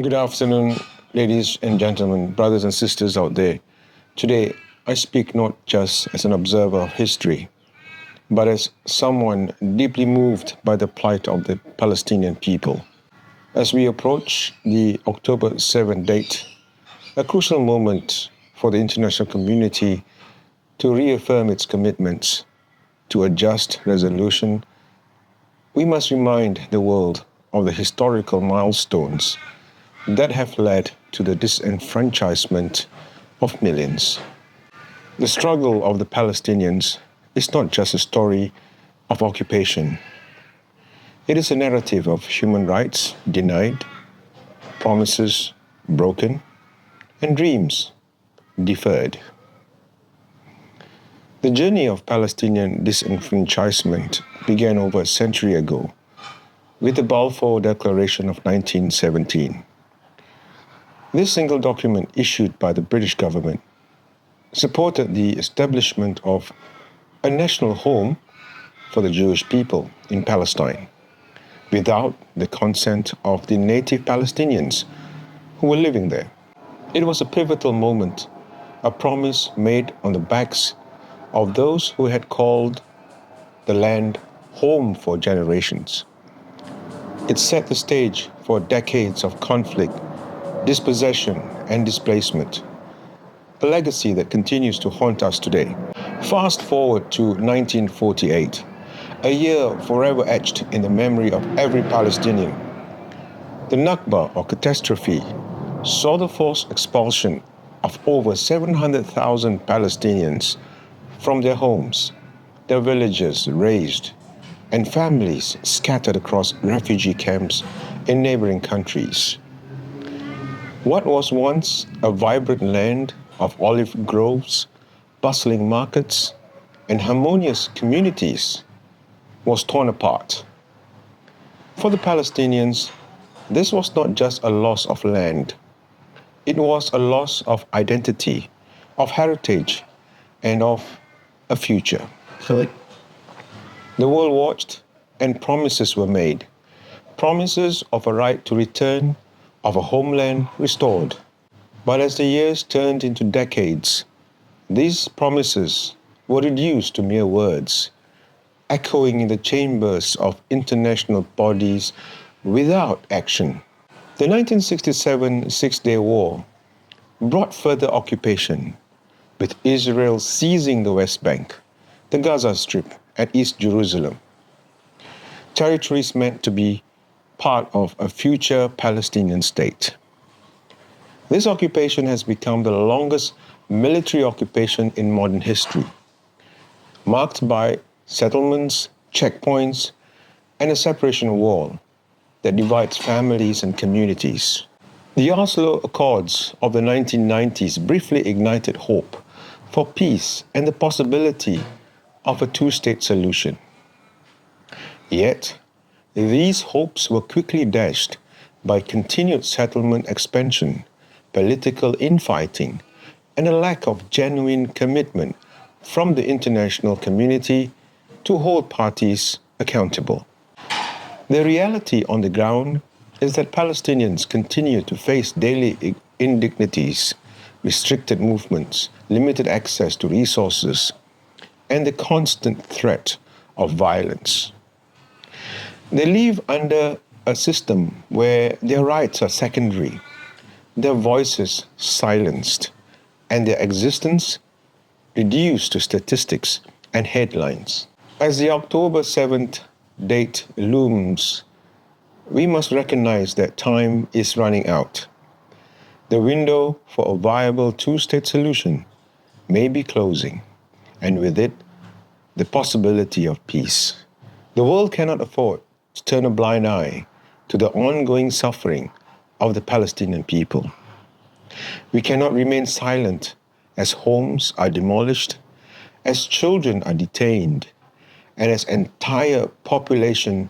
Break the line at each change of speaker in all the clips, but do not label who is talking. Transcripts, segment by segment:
Good afternoon, ladies and gentlemen, brothers and sisters out there. Today, I speak not just as an observer of history, but as someone deeply moved by the plight of the Palestinian people. As we approach the October 7th date, a crucial moment for the international community to reaffirm its commitments to a just resolution, we must remind the world of the historical milestones that have led to the disenfranchisement of millions. The struggle of the Palestinians is not just a story of occupation. It is a narrative of human rights denied, promises broken, and dreams deferred. The journey of Palestinian disenfranchisement began over a century ago with the Balfour Declaration of 1917. This single document, issued by the British government, supported the establishment of a national home for the Jewish people in Palestine, without the consent of the native Palestinians who were living there. It was a pivotal moment, a promise made on the backs of those who had called the land home for generations. It set the stage for decades of conflict, dispossession, and displacement, a legacy that continues to haunt us today. Fast forward to 1948, a year forever etched in the memory of every Palestinian. The Nakba, or catastrophe, saw the forced expulsion of over 700,000 Palestinians from their homes, their villages razed, and families scattered across refugee camps in neighboring countries. What was once a vibrant land of olive groves, bustling markets, and harmonious communities was torn apart. For the Palestinians, this was not just a loss of land. It was a loss of identity, of heritage, and of a future. The world watched and promises were made. Promises of a right to return, of a homeland restored. But as the years turned into decades, these promises were reduced to mere words, echoing in the chambers of international bodies without action. The 1967 Six-Day War brought further occupation, with Israel seizing the West Bank, the Gaza Strip, and East Jerusalem, territories meant to be part of a future Palestinian state. This occupation has become the longest military occupation in modern history, marked by settlements, checkpoints, and a separation wall that divides families and communities. The Oslo Accords of the 1990s briefly ignited hope for peace and the possibility of a two-state solution. Yet, these hopes were quickly dashed by continued settlement expansion, political infighting, and a lack of genuine commitment from the international community to hold parties accountable. The reality on the ground is that Palestinians continue to face daily indignities, restricted movements, limited access to resources, and the constant threat of violence. They live under a system where their rights are secondary, their voices silenced, and their existence reduced to statistics and headlines. As the October 7th date looms, we must recognize that time is running out. The window for a viable two-state solution may be closing, and with it, the possibility of peace. The world cannot afford to turn a blind eye to the ongoing suffering of the Palestinian people. We cannot remain silent as homes are demolished, as children are detained, and as entire population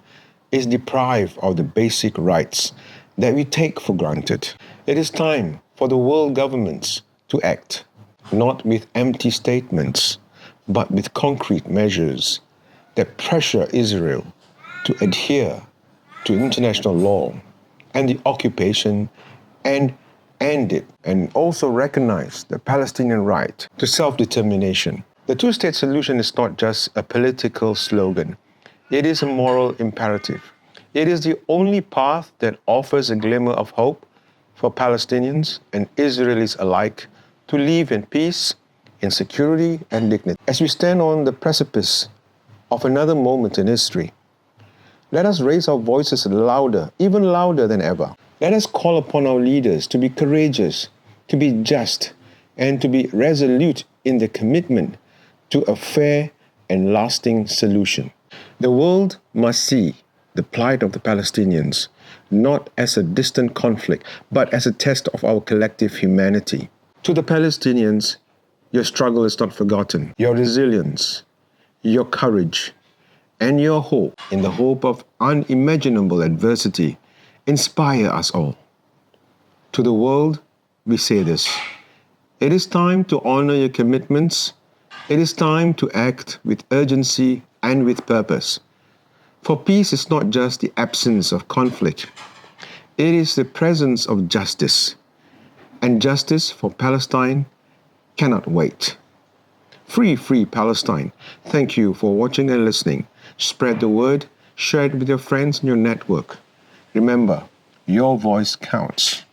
is deprived of the basic rights that we take for granted. It is time for the world governments to act, not with empty statements, but with concrete measures that pressure Israel to adhere to international law and the occupation and end it, and also recognize the Palestinian right to self-determination. The two-state solution is not just a political slogan. It is a moral imperative. It is the only path that offers a glimmer of hope for Palestinians and Israelis alike to live in peace, in security and dignity. As we stand on the precipice of another moment in history, let us raise our voices louder, even louder than ever. Let us call upon our leaders to be courageous, to be just, and to be resolute in their commitment to a fair and lasting solution. The world must see the plight of the Palestinians not as a distant conflict, but as a test of our collective humanity. To the Palestinians, your struggle is not forgotten. Your resilience, your courage, and your hope in the hope of unimaginable adversity inspire us all. To the world, we say this: it is time to honor your commitments. It is time to act with urgency and with purpose. For peace is not just the absence of conflict. It is the presence of justice. And justice for Palestine cannot wait. Free, free Palestine. Thank you for watching and listening. Spread the word. Share it with your friends in your network. Remember, your voice counts.